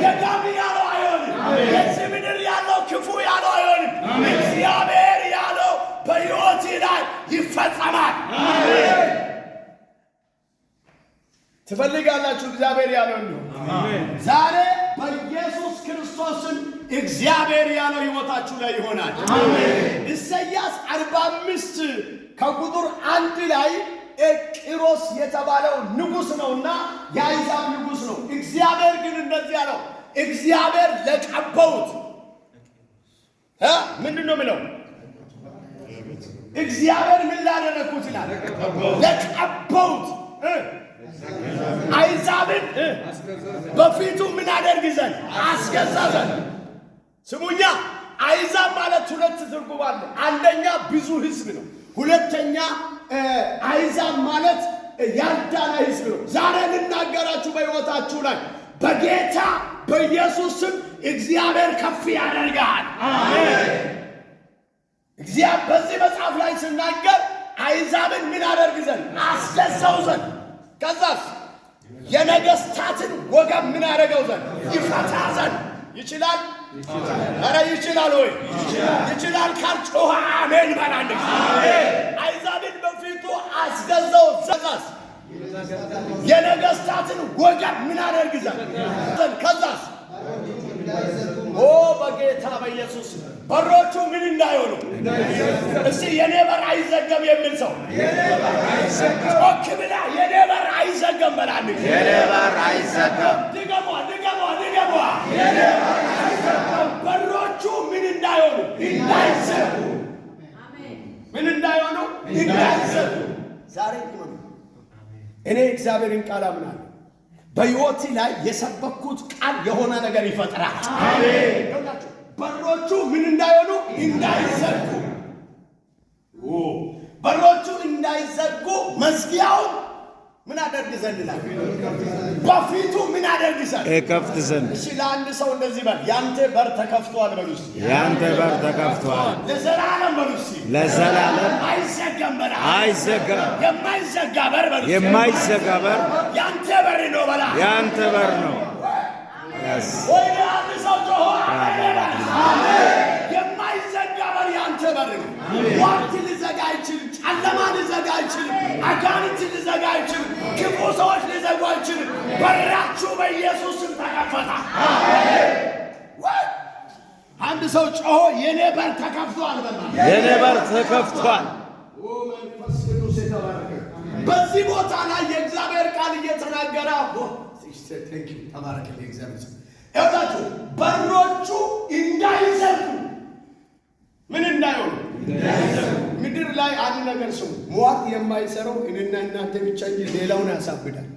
ደጋሚ ያለው አይሆንም። የዚህ ምድር ያለው ክፉ ያለው አይሆንም። እግዚአብሔር ያለው በሕይወት ላይ ይፈጸማል። ትፈልጋላችሁ እግዚአብሔር ያለው እንዲሁ ዛሬ በኢየሱስ ክርስቶስን እግዚአብሔር ያለው ሕይወታችሁ ላይ ይሆናል። ኢሳይያስ 45 ከቁጥር 1 ላይ ቂሮስ የተባለው ንጉሥ ነውና የአሕዛብ ንጉሥ ነው። እግዚአብሔር ግን እንደዚህ ያለው እግዚአብሔር ለቀባውት ምንድን ነው የሚለው? እግዚአብሔር ምን ላደረኩት ይላል? ለቀባውት አሕዛብን በፊቱ ምን አደርግ ዘንድ አስገዛ ዘንድ። ስሙኛ፣ አሕዛብ ማለት ሁለት ትርጉም አለ። አንደኛ ብዙ ሕዝብ ነው። ሁለተኛ አሕዛብ ማለት ያልዳነ ሕዝብ ነው። ዛሬ ልናገራችሁ በሕይወታችሁ ላይ በጌታ በኢየሱስ ስም እግዚአብሔር ከፍ ያደርጋል። እግዚአብሔር በዚህ መጽሐፍ ላይ ስናገር አሕዛብን ምን አደርግ ዘንድ አስገዛው ዘንድ፣ ከዛስ የነገሥታትን ወገብ ምን አደረገው ዘንድ ይፈታ ዘንድ ይችላል። ኧረ ይችላል ወይ? ይችላል ካልጮኸ አሜን በላል። አሕዛብን በፊቱ አስገዛው ዘንድ የነገሥታትን ወገብ ምን አደርግ ዘንድ ከዛስ በጌታ በኢየሱስ በሮቹ ምን እንዳይሆኑ እስቲ የኔ በር አይዘጋም የሚል ሰው ጮክ ብላ የኔ በር አይዘጋም በላል። የኔ በር አይዘጋም። ድገሟ የኔ በር አይዘጋም። በሮቹ ምን እንዳይሆኑ እንዳይዘጉ፣ ምን እንዳይሆኑ እንዳይዘጉ። ዛሬ እኔ እግዚአብሔርን ቃል አምናለሁ። በሕይወቴ ላይ የሰበኩት ቃል የሆነ ነገር ይፈጥራል። አሜን። በሮቹ ምን እንዳይሆኑ እንዳይዘጉ፣ በሮቹ እንዳይዘጉ መዝጊያውን ምን አደርግ ዘንድ ይላል? በፊቱ ምን አደርግ ዘንድ እከፍት ዘንድ። እሺ ለአንድ ሰው እንደዚህ በል፣ ያንተ በር ተከፍቷል በሉ እስቲ። ያንተ በር ተከፍቷል ለዘላለም በሉ እስቲ። ለዘላለም አይዘጋም በላ። አይዘጋም። የማይዘጋ በር በሉ እስቲ። የማይዘጋ በር ያንተ በር ነው በላ። ያንተ በር ነው። ወይ አንድ ሰው ጮሆ አሜን። የማይዘጋ በር ያንተ በር ነው። ዋርት ሊዘጋ አይችልም። ጨለማ ሊዘጋ አይችልም። አጋንንት ሊዘጋ አይችልም። ክፉ ሰዎች ሊዘጉ አይችልም። በራችሁ በኢየሱስ ስም ተከፈታ። አንድ ሰው ጮሆ የኔ በር ተከፍቷል በላ። የኔ በር ተከፍቷል። መንፈስ ቅዱስ የተባረከ። በዚህ ቦታ ላይ የእግዚአብሔር ቃል እየተናገረ ተባረከ። እግዚአብሔር ይኸውላችሁ በሮቹ እንዳይዘጉ ምን እንዳይሆኑ ምድር ላይ አንድ ነገር ስሙ። ሟርት የማይሰራው እኔና እናንተ ብቻ እንጂ ሌላውን ያሳብዳል።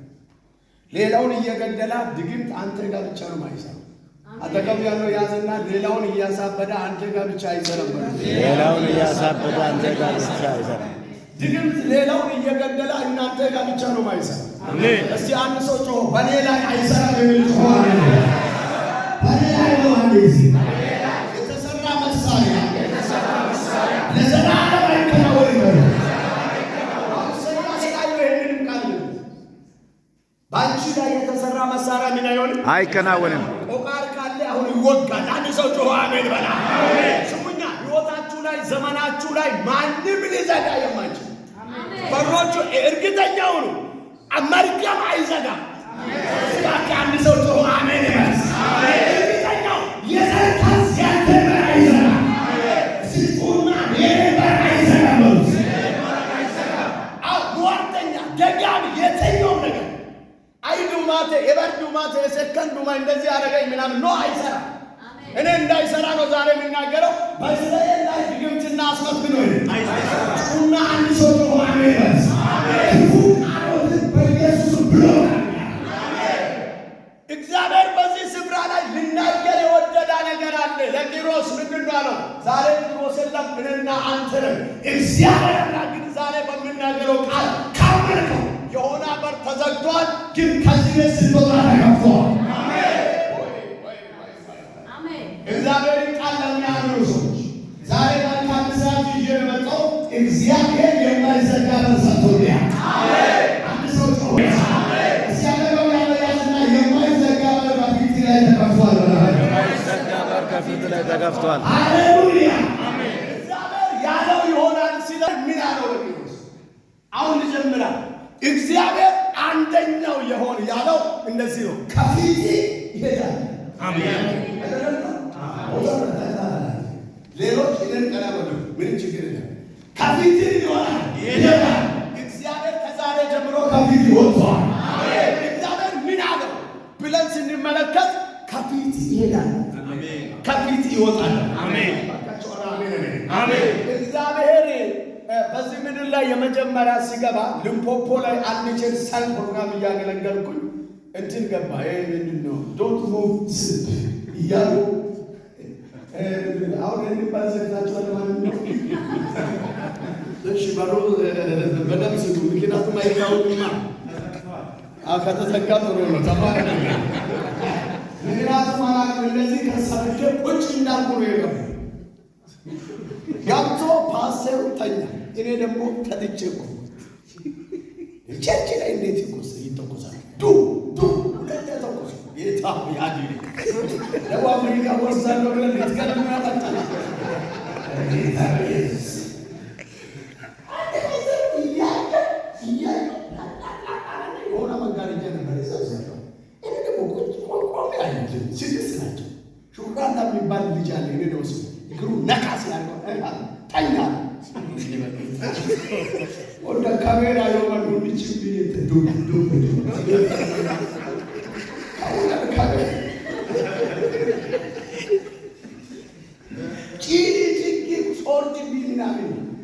ሌላውን እየገደላ ድግምት አንተ ጋር ብቻ ነው የማይሰራው። አጠገብ ያለው ያዝና ሌላውን እያሳበደ አንተ ጋር ብቻ አይሰራም። ሌላውን እያሳበደ አንተ ጋር ብቻ አይሰራም። ድግምት ሌላውን እየገደላ እናንተ ጋር ብቻ ነው የማይሰራው። እስቲ አንድ ሰው ጮሆ በኔ ላይ አይሰራም የሚል ጮሆ በኔ ላይ ነው እንደዚህ የተሰራ መሳሪያ ለዘላለም አይከናወንም። በአንቺ ላይ የተሰራ መሳሪያ ምን አይሆንም? አይከናወንም። ቆቃር ካለ አሁን ይወጋል። አንድ ሰው ጮሆ አሜን በላ። ስሙኛ፣ ሕይወታችሁ ላይ ዘመናችሁ ላይ ማንም ሊዘጋ የማይችል በሮቹ እርግጠኛ ሁኑ። መርገም አይዘጋም። አንድ ሰው ጮሆ አሜን በላ። እርግጠኛው የዘርካስ ያንተ በር አይዘጋም። ስጡና የኔ በር አይዘጋም። ሟርተኛ ደጋሚ የተኛውም ነገር አይዱማቴ የበርዱማቴ የሰከንዱማ እንደዚህ ያደረገኝ ምናምን ኖ አይሰራ። እኔ እንዳይሰራ ነው ዛሬ የምናገረው። በእስራኤል ላይ ድግምትና አስመትብሎ ጩና አንድ ሰው ጮሆ አሜን በላ። በኢየሱስ ብሎ እግዚአብሔር በዚህ ስፍራ ላይ ልናገር የወደዳ ነገር አለ። ለቂሮስ ምንድን ነው አለው? ዛሬ ቂሮስ የለም እኔና አንተ ነን። እግዚአብሔር አምላክ ግን ዛሬ በምናገረው ቃል ካመንከው የሆነ በር ተዘግቷል፣ ግን ከዚህ ቤት ስትወጣ ተከፍቷል። እግዚአብሔርን ቃል ለሚያምኑ ሰዎች ዛሬ መልካም ስራት ይዤ የመጣው እግዚአብሔር የማይዘጋ በር ሰጥቶኛል። አንድ ሰው ጮሆ እግዚአብሔር ያለው ያዝና የማይዘጋ በር በፊት ላይ ተከፍቷል። ላይ ተከፍቷል። ሃሌሉያ እግዚአብሔር ያለው ይሆናል ሲል ምን ያለው ለጴጥሮስ? አሁን ልጀምራል። እግዚአብሔር አንደኛው የሆነ ያለው እንደዚህ ነው፣ ከፊት ይሄዳል። አሜን። ሌሎች እኔን ቀና በሉ፣ ምንም ችግር የለም። ከፊት ይሆናል ይሄዳል። እግዚአብሔር ከዛሬ ጀምሮ ከፊት ይወጣል። አሜን። እግዚአብሔር ምን አለው ብለን ስንመለከት ከፊት ይሄዳል፣ ከፊት ይወጣል። አሜን። አሜን። እግዚአብሔር በዚህ ምድር ላይ የመጀመሪያ ሲገባ ሊምፖፖ ላይ አንድ ቸርች ሳይን ፕሮግራም እያገለገልኩኝ እንትን ገባ። ምንድን ነው ዶንት ሙቭ እያሉ አሁን እንባዘግታችኋል ማለት ነው። እሺ በሩ በደምብ ስጡ፣ ምክንያቱም አይታወቅማ። ከተዘጋ ጥሩ ነው። ተባረክ። ምክንያቱም አላውቅም እንደዚህ ከሰርቼ ቁጭ እንዳልኩ ነው የገባው። ገብቶ ፓስተሩ ተኛ፣ እኔ ደግሞ ተጥቼ ቆምኩ። ቸርች ላይ እንዴት ይተኮሳል? ዱ ሁለት ተኮሱ። ጌታ ያድን። ደቡብ አፍሪካ ወርሳለሁ ብለን ልትቀለሙ ያመጣል። ጌታ ኢየሱስ የሆነ መጋረጃ ነበር የሰብሰበው። እኔ ደግሞ ቆም ያለ ስድስት ናቸው። ሹካና የሚባል ልጅ አለ። እኔ ደግሞ እግሩ ነካ ስላልከው ተኛ። ወደ ካሜራ የሆነ ልጅ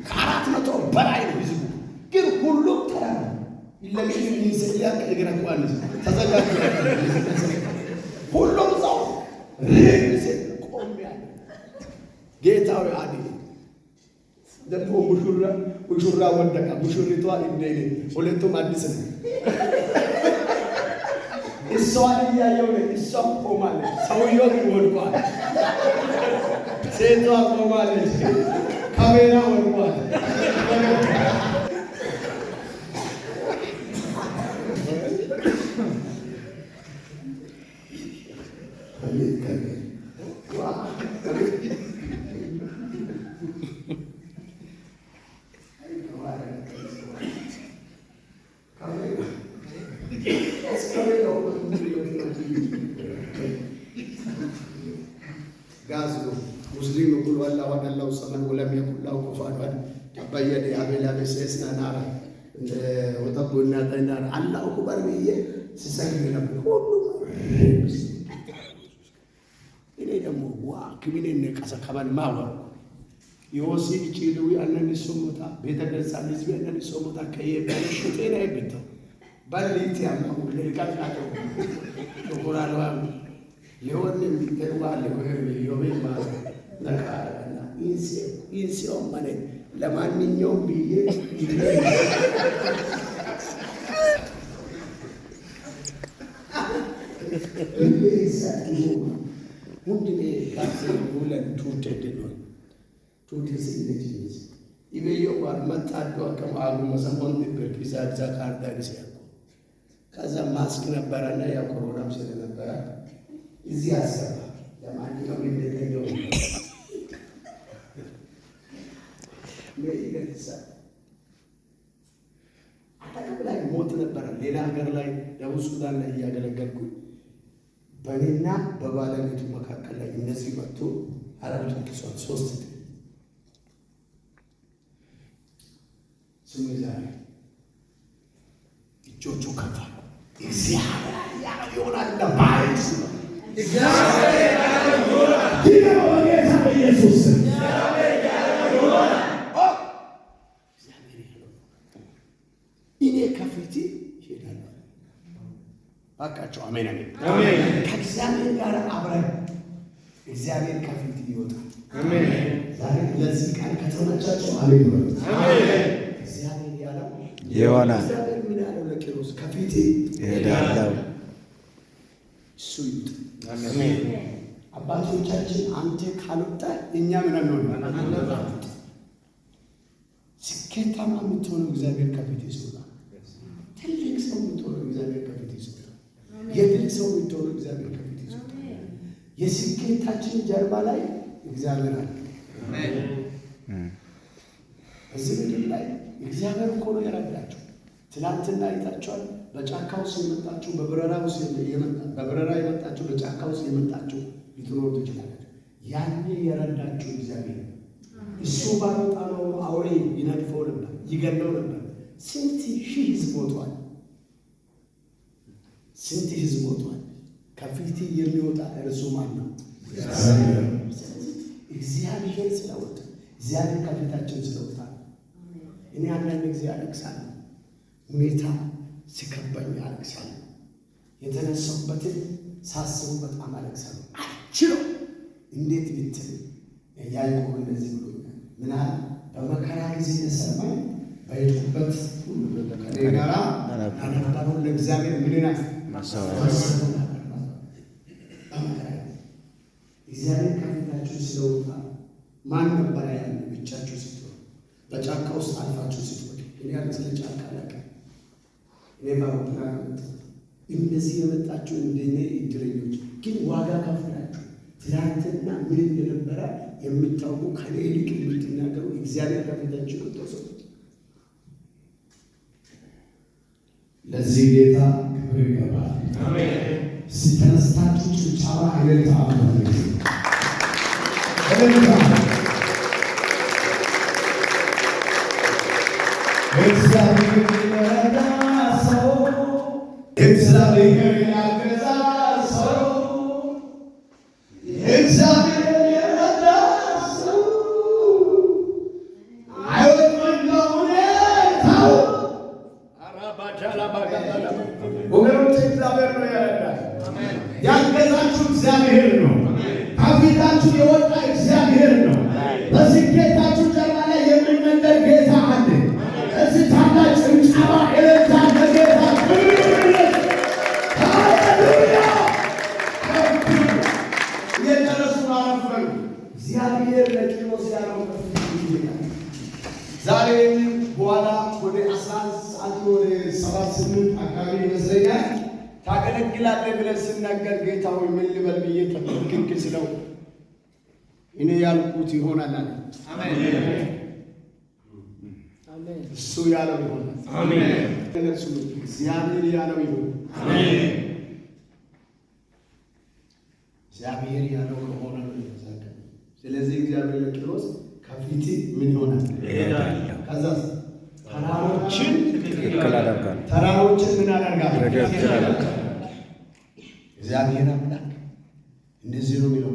ከ400 በላይ ነው ህዝቡ፣ ግን ሁሉም ተራ ነው። ለምን ይሰያ ከግረቋን ተዘጋጅ ሁሉም ሰው ቆም ያለ ጌታው አዲ ደግሞ ሙሽራ ወደቀ። ሙሽሪቷ እንደኔ ሁለቱም አዲስ ነው። እሷን እያየው ነው። እሷ ቆማለች፣ ሰውየው ግን ወድቋል። ሴቷ ቆማለች፣ ካሜራ ወድቋል። ጋዝ ነው ሙስሊም ሁሉ አላ ወደላው ሰመን ወለም የቁላው ኩፋን ተበየደ አበላ በሰስና ናራ ወጣቡና ተናራ አላሁ ኩባር ብዬ ሲሰግድ ነበር ሁሉ። እኔ ደግሞ ዋ ክሚኔን ቀሰከባን ማዋ ይወሲ ይችሉ ያንን ሶሞታ ቤተክርስቲያን ህዝብ ያንን ሶሞታ ከየበለ ሽቴና ይብተው ባሊት ያለው ለቃቃቸው ቁራንዋ ሊሆን የሚተዋል ዮቤ ማለት ነካና ኢንሲዮ ማለት ለማንኛውም ብዬ ሁንድኔ ካሴ ሁለን ቱተደሎን ቱቴስ ኢንጂኒስ ኢቤዮ ዋር መጣዶ ከማሉ መሰሞን በፒዛ ካርዳ ዲሲያ ከዛ ማስክ ነበረና ያ ኮሮናም ስለነበረ እዚህ አሰባ ለማንኛውም እንደተኛው ለይለሳ አጠገብ ላይ ሞት ነበረ። ሌላ ሀገር ላይ ደቡብ ሱዳን ላይ እያገለገልኩኝ በእኔና በባለቤቱ መካከል ላይ እነዚህ መጥቶ አረብቱ ክሷል። 3 ስሙዛሬ እጆቹ ከፋሉ። እግዚአብሔር ያለው ይሆናል ለማለት እግዚአብሔር ያለው ይሆናል። ጌታ በኢየሱስ እግዚአብሔር ያለው ይሆናል። እግዚአብሔር ያለው እኔ ከፊት ይሄዳል። ባካቸው አሜን አሜን አሜን። ከእግዚአብሔር ጋር አብረን እግዚአብሔር ከፊት ይወጣል። አሜን። ዛሬ ለዚህ ቃል ከተመቻቸው አሜን ነው። አሜን። እግዚአብሔር ያለው ይሆናል። እግዚአብሔር ምን ያለው ለቄሮስ ከፊት ይሄዳል። እሱ ይውጣ። አሜን። አባቶቻችን አንተ ካልወጣ እኛ ምን አንሆንም። ስኬታማ የምትሆነው እግዚአብሔር ከፊት ይወጣል። ትልቅ ሰው የምትሆነው እግዚአብሔር ከፊት ይወጣል። የድል ሰው የምትሆነው እግዚአብሔር ከፊት ይወጣል። የስኬታችን ጀርባ ላይ እግዚአብሔር አለ። እዚህ ምድር ላይ እግዚአብሔር እኮ ነው የረዳችሁ። ትናንትና አይታችኋል። በጫካ ውስጥ የመጣችሁ በበረራ የመጣችሁ በጫካ ውስጥ የመጣችሁ ልትኖሩ ትችላላችሁ። ያኔ የረዳችሁ እግዚአብሔር እሱ ባወጣው አውሬ ይነድፈው ነበር፣ ይገለው ነበር። ስንት ሺህ ሕዝብ ሞቷል። ስንት ሕዝብ ሞቷል። ከፊት የሚወጣ እርሱ ማን ነው? እግዚአብሔር ስለወጣ፣ እግዚአብሔር ከፊታችን ስለወጣ። እኔ አንዳንድ ጊዜ አለቅሳለሁ። ሁኔታ ሲከበኝ አለቅሳለሁ። የተነሳሁበትን ሳስቡ በጣም አለቅሳለሁ። አልችለው እንዴት ብትል ያዕቆብ እንደዚህ ብሎኛል። ምን አለ? በመከራ ጊዜ የሰማኝ በሄድኩበት ሁሉ ከእኔ ጋር ለነበረው ለእግዚአብሔር ምን ናት? እግዚአብሔር ከፊታችሁ ስለወጣ ማን ነበር ያለ? ብቻችሁ ስትሆኑ፣ በጫካ ውስጥ አልፋችሁ ስትወዱ። እኔ ያለ ስለ ጫካ አላውቅም። እኔ ባሮፕላን እንደዚህ የመጣችሁ እንደኔ እድለኞች ግን ዋጋ ከፍላችሁ ትናንትና ምን እንደነበረ የምታውቁ ከኔ ይልቅ የምትናገሩ እግዚአብሔር ከፊታችሁ ወጥቶ ለዚህ ጌታ ክብር ይገባል። አሜን። ሲተነስታችሁ ጭብጨባ አይለታ አሜን። እግዚአብሔር ይረዳ ሰው፣ እግዚአብሔር ያገዛ ሰው፣ እግዚአብሔር ይረዳ ሰው አይወድቅም በሁኔታው። ወገኖች እግዚአብሔር ነው ያረዳል። ያገዛችሁ እግዚአብሔር ነው። ከፊታችሁ የወጣ እግዚአብሔር ነው። በስኬታችሁ ጀርባ ላይ የሚነገር ጌታ አለ። እዚህ ታላቅ ጭብጨባ እልልታ ለጌታ ሃሌሉያ። እየጨረሱ አረፍ በሉ። እግዚአብሔር ለቂሮስ ያለው ዛሬ በኋላ ወደ 11 ሰዓት ወደ 7-8 አካባቢ ይመስለኛል ታገለግላለህ ብለን ስናገር ጌታ ሆይ ምን ልበል ብዬ ተንክክ ስለው እኔ ያልኩት ይሆናል አለ። አሜን። እሱ ያለው ይሆናል። አሜን። እሱ እግዚአብሔር ያለው ይሆናል። አሜን። እግዚአብሔር ያለው ከሆነ ነው። ስለዚህ እግዚአብሔር ለቂሮስ ከፊት ምን ይሆናል? ከዛ ተራሮችን ትክክል አደርጋለሁ። ተራሮችን ምን አደርጋለሁ? እግዚአብሔር አምላክ እንደዚህ ነው የሚለው